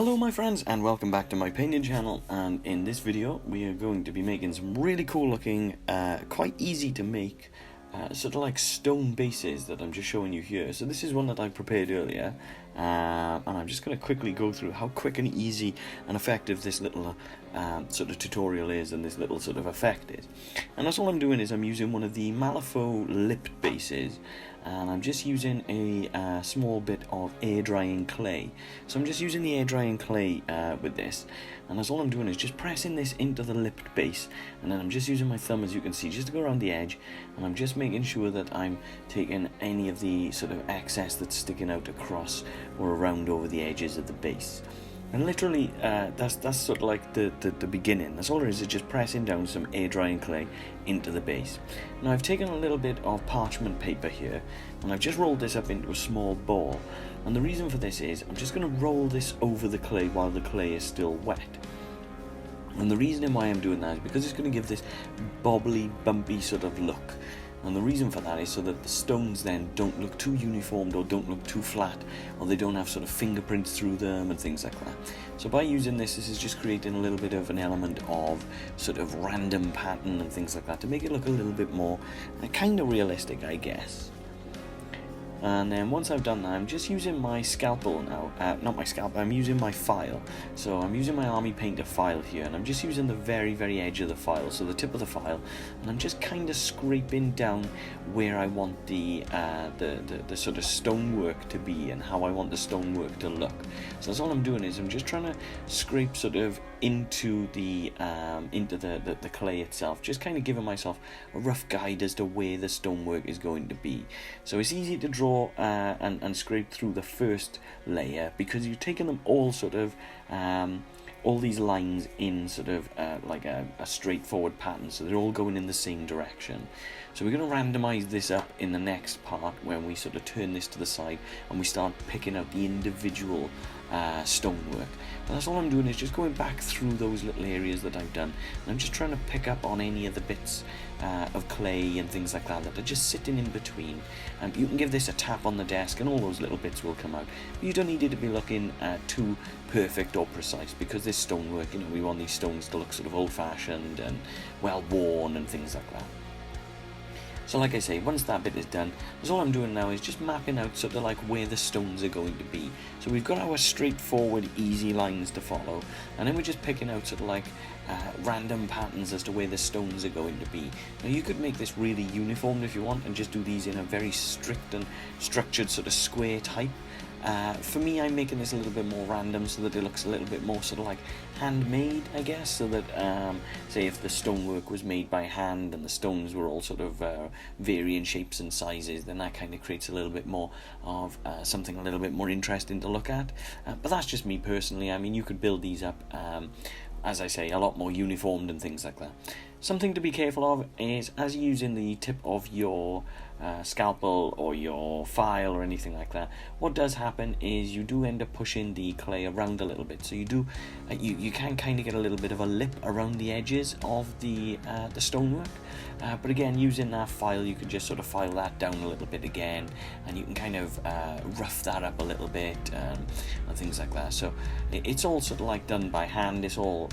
Hello my friends, and welcome back to my painting channel. And in this video we are going to be making some really cool looking, quite easy to make, sort of like stone bases that I'm just showing you here. So this is one that I prepared earlier, and I'm just going to quickly go through how quick and easy and effective this little sort of tutorial is, and this little sort of effect is. And that's all I'm doing is I'm using one of the Malifaux lipped bases, and I'm just using a small bit of air drying clay. So I'm just using the air drying clay with this, and that's all I'm doing is just pressing this into the lipped base, and then I'm just using my thumb, as you can see, just to go around the edge, and I'm just making sure that I'm taking any of the sort of excess that's sticking out across or around over the edges of the base. And literally, that's sort of like the beginning. That's all there is just pressing down some air drying clay into the base. Now I've taken a little bit of parchment paper here, and I've just rolled this up into a small ball. And the reason for this is I'm just going to roll this over the clay while the clay is still wet. And the reason why I'm doing that is because it's going to give this bobbly, bumpy sort of look. And the reason for that is so that the stones then don't look too uniformed or don't look too flat, or they don't have sort of fingerprints through them and things like that. So by using this is just creating a little bit of an element of sort of random pattern and things like that to make it look a little bit more kind of realistic, I guess. And then once I've done that, I'm just using my scalpel now, not my scalpel, I'm using my file. So I'm using my Army Painter file here, and I'm just using the very edge of the file, so the tip of the file, and I'm just kind of scraping down where I want the sort of stonework to be and how I want the stonework to look. So that's all I'm doing is I'm just trying to scrape sort of into the clay itself, just kind of giving myself a rough guide as to where the stonework is going to be. So it's easy to draw and scrape through the first layer because you're taking them all sort of all these lines in sort of like a straightforward pattern, so they're all going in the same direction. So we're going to randomize this up in the next part when we sort of turn this to the side and we start picking out the individual stonework. And that's all I'm doing is just going back through those little areas that I've done, and I'm just trying to pick up on any of the bits of clay and things like that that are just sitting in between. You can give this a tap on the desk and all those little bits will come out. But you don't need it to be looking too perfect or precise, because this stonework, you know, we want these stones to look sort of old-fashioned and well-worn and things like that. So like I say, once that bit is done, all I'm doing now is just mapping out sort of like where the stones are going to be. So we've got our straightforward, easy lines to follow, and then we're just picking out sort of like random patterns as to where the stones are going to be. Now you could make this really uniform if you want, and just do these in a very strict and structured sort of square type. For me, I'm making this a little bit more random so that it looks a little bit more sort of like handmade, I guess, so that, say if the stonework was made by hand and the stones were all sort of varying shapes and sizes, then that kind of creates a little bit more of something a little bit more interesting to look at. But that's just me personally. I mean, you could build these up, as I say, a lot more uniformed and things like that. Something to be careful of is, as you're using the tip of your scalpel or your file or anything like that, what does happen is you do end up pushing the clay around a little bit. So you do, you can kind of get a little bit of a lip around the edges of the stonework. But again, using that file, you can just sort of file that down a little bit again, and you can kind of rough that up a little bit and things like that. So it's all sort of like done by hand. It's all,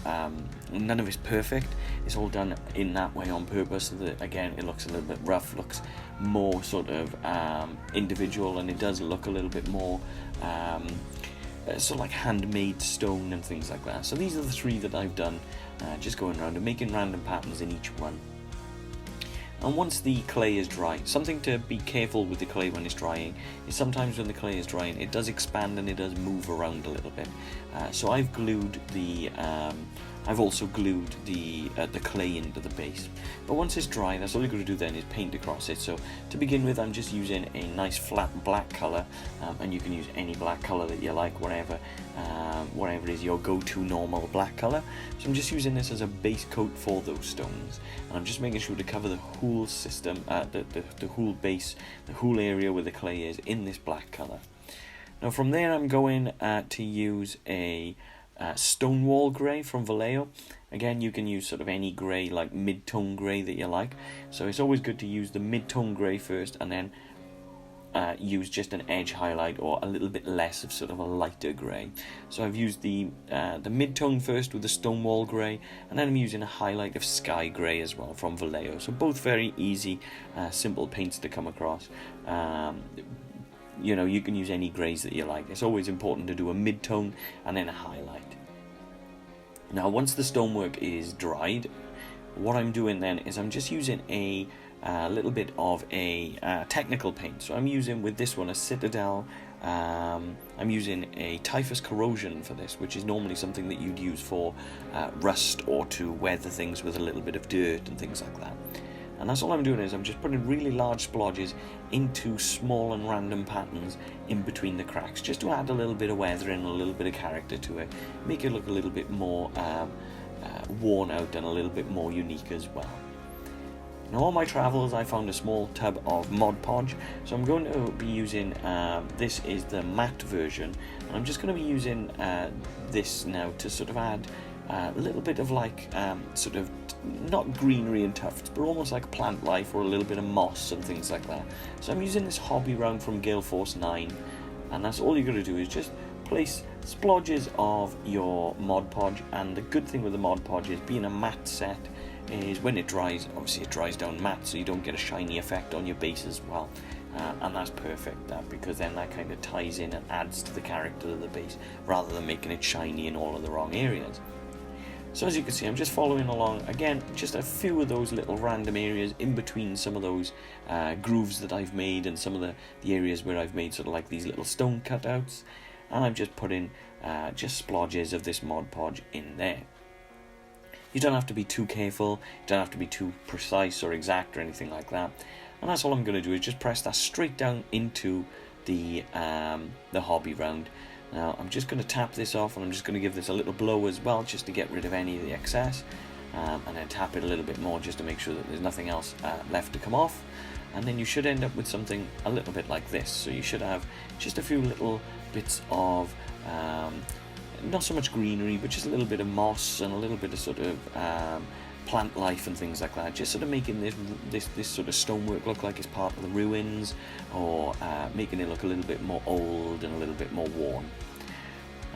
none of it's perfect. It's all done in that way on purpose, so that again it looks a little bit rough, looks more sort of individual, and it does look a little bit more sort of like handmade stone and things like that. So these are the three that I've done, just going around and making random patterns in each one. And once the clay is dry, something to be careful with the clay when it's drying is sometimes when the clay is drying, it does expand and it does move around a little bit. So I've glued the I've also glued the clay into the base. But once it's dry, that's all you're going to do then is paint across it. So to begin with, I'm just using a nice flat black colour, and you can use any black colour that you like, whatever is your go-to normal black colour. So I'm just using this as a base coat for those stones, and I'm just making sure to cover the whole system, the whole base, the whole area where the clay is in this black colour. Now from there, I'm going to use a Stonewall grey from Vallejo. Again, you can use sort of any grey, like mid-tone grey that you like. So it's always good to use the mid-tone grey first, and then use just an edge highlight or a little bit less of sort of a lighter grey. So I've used the mid-tone first with the Stonewall grey, and then I'm using a highlight of Sky grey as well from Vallejo. So both very easy, simple paints to come across. You know, you can use any greys that you like. It's always important to do a mid-tone and then a highlight. Now, once the stonework is dried, what I'm doing then is I'm just using a little bit of a technical paint. So I'm using with this one a Citadel. I'm using a typhus corrosion for this, which is normally something that you'd use for rust or to weather things with a little bit of dirt and things like that. And that's all I'm doing is I'm just putting really large splodges into small and random patterns in between the cracks, just to add a little bit of weathering, a little bit of character to it, make it look a little bit more worn out and a little bit more unique as well. Now, on my travels, I found a small tub of Mod Podge, so I'm going to be using, this is the matte version, and I'm just going to be using this now to sort of add a little bit of like, sort of, not greenery and tufts, but almost like plant life or a little bit of moss and things like that. So I'm using this hobby round from Gale Force 9, and that's all you're going to do is just place splodges of your Mod Podge. And the good thing with the Mod Podge is, being a matte set, is when it dries, obviously it dries down matte, so you don't get a shiny effect on your base as well. And that's perfect, because then that kind of ties in and adds to the character of the base, rather than making it shiny in all of the wrong areas. So as you can see, I'm just following along, again, just a few of those little random areas in between some of those grooves that I've made, and some of the areas where I've made sort of like these little stone cutouts, and I'm just putting just splodges of this Mod Podge in there. You don't have to be too careful, you don't have to be too precise or exact or anything like that. And that's all I'm going to do, is just press that straight down into the hobby round. Now I'm just going to tap this off, and I'm just going to give this a little blow as well, just to get rid of any of the excess, and then tap it a little bit more just to make sure that there's nothing else left to come off. And then you should end up with something a little bit like this. So you should have just a few little bits of not so much greenery, but just a little bit of moss and a little bit of sort of plant life and things like that, just sort of making this sort of stonework look like it's part of the ruins, or making it look a little bit more old and a little bit more worn.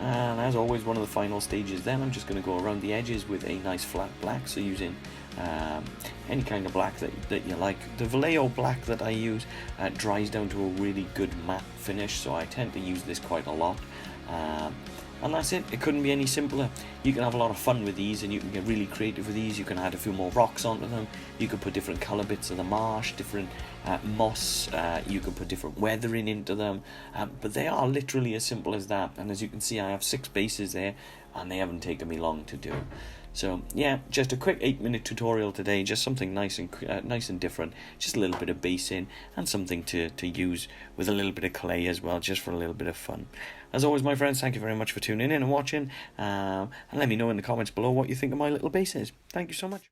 And as always, one of the final stages then, I'm just going to go around the edges with a nice flat black, so using any kind of black that you like. The Vallejo black that I use dries down to a really good matte finish, so I tend to use this quite a lot. And that's it. It couldn't be any simpler. You can have a lot of fun with these, and you can get really creative with these. You can add a few more rocks onto them. You can put different colour bits of the marsh, different moss. You can put different weathering into them. But they are literally as simple as that. And as you can see, I have 6 bases there, and they haven't taken me long to do. So yeah, just a quick 8-minute tutorial today, just something nice and different, just a little bit of basing and something to use with a little bit of clay as well, just for a little bit of fun. As always, my friends, thank you very much for tuning in and watching, and let me know in the comments below what you think of my little bases. Thank you so much.